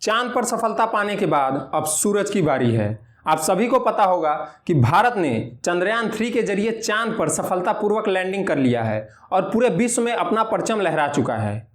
चांद पर सफलता पाने के बाद अब सूरज की बारी है। आप सभी को पता होगा कि भारत ने चंद्रयान 3 के जरिए चांद पर सफलतापूर्वक लैंडिंग कर लिया है और पूरे विश्व में अपना परचम लहरा चुका है।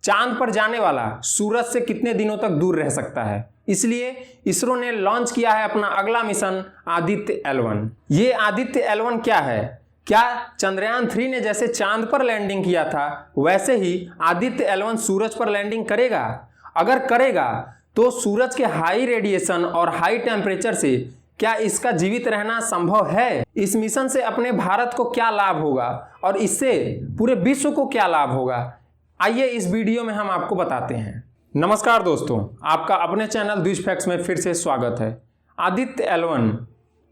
चांद पर जाने वाला सूरज से कितने दिनों तक दूर रह सकता है, इसलिए इसरो ने लॉन्च किया है अपना अगला मिशन आदित्य L1। ये आदित्य L1 क्या है? क्या चंद्रयान 3 ने जैसे चांद पर लैंडिंग किया था वैसे ही आदित्य L1 सूरज पर लैंडिंग करेगा? अगर करेगा तो सूरज के हाई रेडिएशन और हाई टेम्परेचर से क्या इसका जीवित रहना संभव है? इस मिशन से अपने भारत को क्या लाभ होगा और इससे पूरे विश्व को क्या लाभ होगा? आइए इस वीडियो में हम आपको बताते हैं। नमस्कार दोस्तों, आपका अपने चैनल द्विज फैक्ट्स में फिर से स्वागत है। आदित्य L1,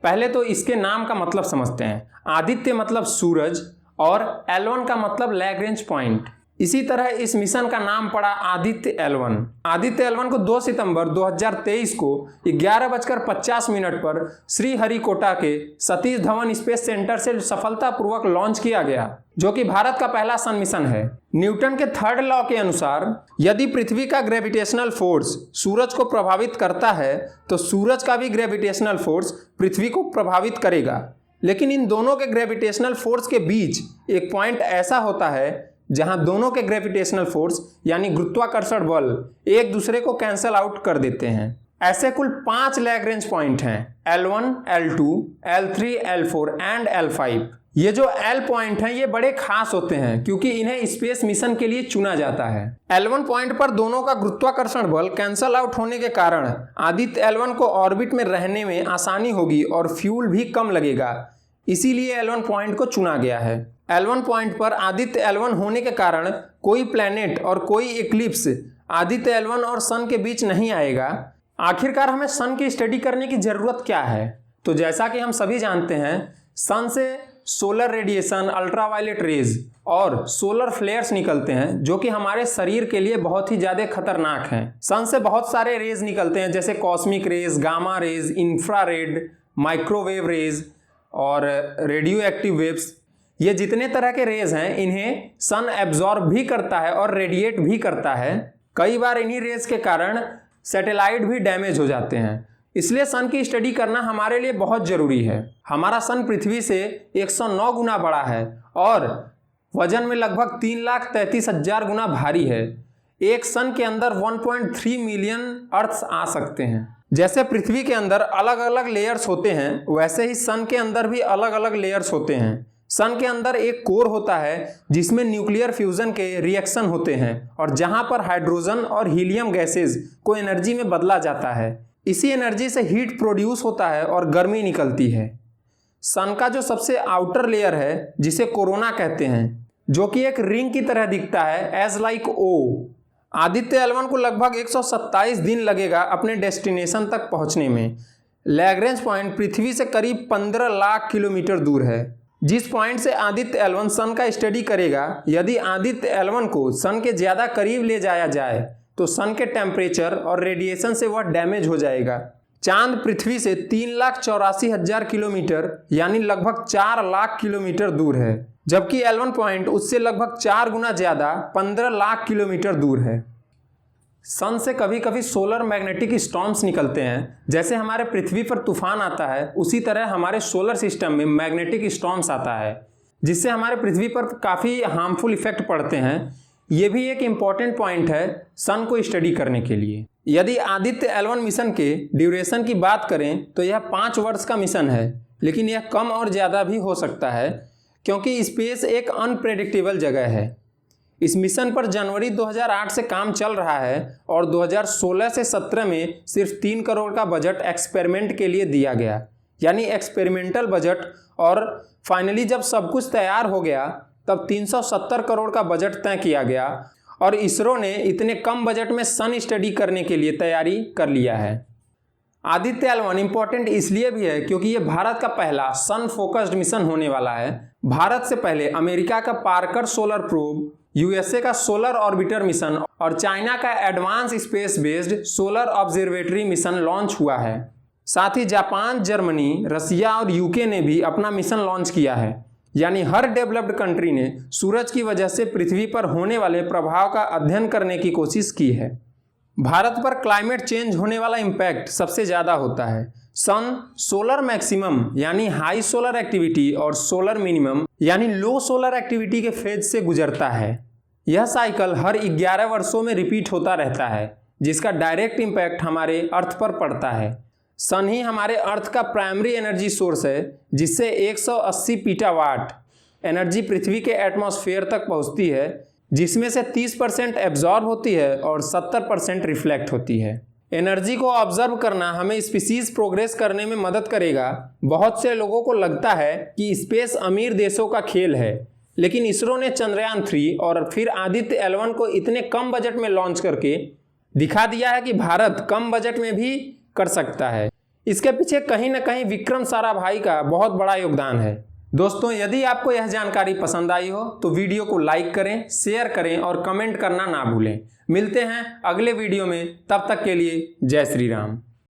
पहले तो इसके नाम का मतलब समझते हैं। आदित्य मतलब सूरज और L1 का मतलब लैग्रेंज पॉइंट। इसी तरह इस मिशन का नाम पड़ा आदित्य L1। आदित्य L1 को 2 सितंबर 2023 को 11:50 पर श्रीहरिकोटा के सतीश धवन स्पेस सेंटर से सफलतापूर्वक लॉन्च किया गया, जो कि भारत का पहला सन मिशन है। न्यूटन के थर्ड लॉ के अनुसार यदि पृथ्वी का ग्रेविटेशनल फोर्स सूरज को प्रभावित करता है तो सूरज का भी ग्रेविटेशनल फोर्स पृथ्वी को प्रभावित करेगा। लेकिन इन दोनों के ग्रेविटेशनल फोर्स के बीच एक पॉइंट ऐसा होता है जहां दोनों के ग्रेविटेशनल फोर्स यानी गुरुत्वाकर्षण बल एक दूसरे को कैंसल आउट कर देते हैं। ऐसे कुल 5 लैग्रेंज पॉइंट हैं, L1, L2, L3, L4 and L5। ये जो L पॉइंट हैं ये बड़े खास होते हैं क्योंकि इन्हें स्पेस मिशन के लिए चुना जाता है। L1 पॉइंट पर दोनों का गुरुत्वाकर्षण बल कैंसल आउट होने के कारण आदित्य L1 को ऑर्बिट में रहने में आसानी होगी और फ्यूल भी कम लगेगा, इसीलिए L1 पॉइंट को चुना गया है। L1 पॉइंट पर आदित्य L1 होने के कारण कोई प्लैनेट और कोई इक्लिप्स आदित्य L1 और सन के बीच नहीं आएगा। आखिरकार हमें सन की स्टडी करने की जरूरत क्या है? तो जैसा कि हम सभी जानते हैं, सन से सोलर रेडिएशन, अल्ट्रावायलेट रेज और सोलर फ्लेयर्स निकलते हैं जो कि हमारे शरीर के लिए बहुत ही ज़्यादा खतरनाक हैं। सन से बहुत सारे रेज निकलते हैं जैसे cosmic rays, gamma rays, infrared, microwave rays और रेडियो एक्टिव वेव्स। ये जितने तरह के रेज हैं इन्हें सन एब्जॉर्ब भी करता है और रेडिएट भी करता है। कई बार इन्हीं रेज के कारण सैटेलाइट भी डैमेज हो जाते हैं, इसलिए सन की स्टडी करना हमारे लिए बहुत ज़रूरी है। हमारा सन पृथ्वी से 109 गुना बड़ा है और वजन में लगभग 3,33,000 गुना भारी है। एक सन के अंदर 1.3 मिलियन अर्थ्स आ सकते हैं। जैसे पृथ्वी के अंदर अलग अलग लेयर्स होते हैं वैसे ही सन के अंदर भी अलग अलग लेयर्स होते हैं। सन के अंदर एक कोर होता है जिसमें न्यूक्लियर फ्यूजन के रिएक्शन होते हैं और जहां पर हाइड्रोजन और हीलियम गैसेज को एनर्जी में बदला जाता है। इसी एनर्जी से हीट प्रोड्यूस होता है और गर्मी निकलती है। सन का जो सबसे आउटर लेयर है जिसे कोरोना कहते हैं, जो कि एक रिंग की तरह दिखता है as like oh. Aditya L1 को लगभग 127 दिन लगेगा अपने डेस्टिनेशन तक पहुंचने में। लैग्रेंज पॉइंट पृथ्वी से करीब 15 लाख किलोमीटर दूर है। जिस पॉइंट से आदित्य L1 सन का स्टडी करेगा, यदि आदित्य L1 को सन के ज़्यादा करीब ले जाया जाए तो सन के टेम्परेचर और रेडिएशन से वह डैमेज हो जाएगा। चांद पृथ्वी से 3,84,000 किलोमीटर यानी लगभग 4 लाख किलोमीटर दूर है, जबकि L1 पॉइंट उससे लगभग 4 गुना ज़्यादा 15 लाख किलोमीटर दूर है। सन से कभी कभी सोलर मैग्नेटिक स्टॉर्म्स निकलते हैं। जैसे हमारे पृथ्वी पर तूफान आता है उसी तरह हमारे सोलर सिस्टम में मैग्नेटिक स्टॉर्म्स आता है, जिससे हमारे पृथ्वी पर काफ़ी हार्मफुल इफेक्ट पड़ते हैं। ये भी एक इम्पॉर्टेंट पॉइंट है सन को स्टडी करने के लिए। यदि आदित्य L1 मिशन के ड्यूरेशन की बात करें तो यह 5 वर्ष का मिशन है, लेकिन यह कम और ज़्यादा भी हो सकता है क्योंकि स्पेस एक अनप्रेडिक्टेबल जगह है। इस मिशन पर जनवरी 2008 से काम चल रहा है और 2016 से 17 में सिर्फ 3 करोड़ का बजट एक्सपेरिमेंट के लिए दिया गया, यानी एक्सपेरिमेंटल बजट। और फाइनली जब सब कुछ तैयार हो गया तब 370 करोड़ का बजट तय किया गया और इसरो ने इतने कम बजट में सन स्टडी करने के लिए तैयारी कर लिया है। आदित्य L1 इम्पॉर्टेंट इसलिए भी है क्योंकि ये भारत का पहला सन फोकस्ड मिशन होने वाला है। भारत से पहले अमेरिका का पार्कर सोलर प्रोब, USA का सोलर ऑर्बिटर मिशन और चाइना का advance space based solar observatory mission launch हुआ है। साथ ही जापान, जर्मनी, रसिया और UK ने भी अपना मिशन लॉन्च किया है। यानी हर डेवलप्ड कंट्री ने सूरज की वजह से पृथ्वी पर होने वाले प्रभाव का अध्ययन करने की कोशिश की है। भारत पर क्लाइमेट चेंज होने वाला इम्पैक्ट सबसे ज़्यादा होता है। सन सोलर मैक्सिमम यानी हाई सोलर एक्टिविटी और सोलर मिनिमम यानी लो सोलर एक्टिविटी के फेज से गुजरता है। यह साइकिल हर 11 वर्षों में रिपीट होता रहता है, जिसका डायरेक्ट इम्पैक्ट हमारे अर्थ पर पड़ता है। सन ही हमारे अर्थ का प्राइमरी एनर्जी सोर्स है, जिससे 180 पीटावाट एनर्जी पृथ्वी के एटमॉस्फेयर तक पहुंचती है, जिसमें से 30% एब्जॉर्ब होती है और 70% रिफ्लेक्ट होती है। एनर्जी को ऑब्जर्व करना हमें स्पीसीज प्रोग्रेस करने में मदद करेगा। बहुत से लोगों को लगता है कि स्पेस अमीर देशों का खेल है, लेकिन इसरो ने चंद्रयान 3 और फिर आदित्य L1 को इतने कम बजट में लॉन्च करके दिखा दिया है कि भारत कम बजट में भी कर सकता है। इसके पीछे कहीं ना कहीं विक्रम साराभाई का बहुत बड़ा योगदान है। दोस्तों, यदि आपको यह जानकारी पसंद आई हो तो वीडियो को लाइक करें, शेयर करें और कमेंट करना ना भूलें। मिलते हैं अगले वीडियो में, तब तक के लिए जय श्री राम।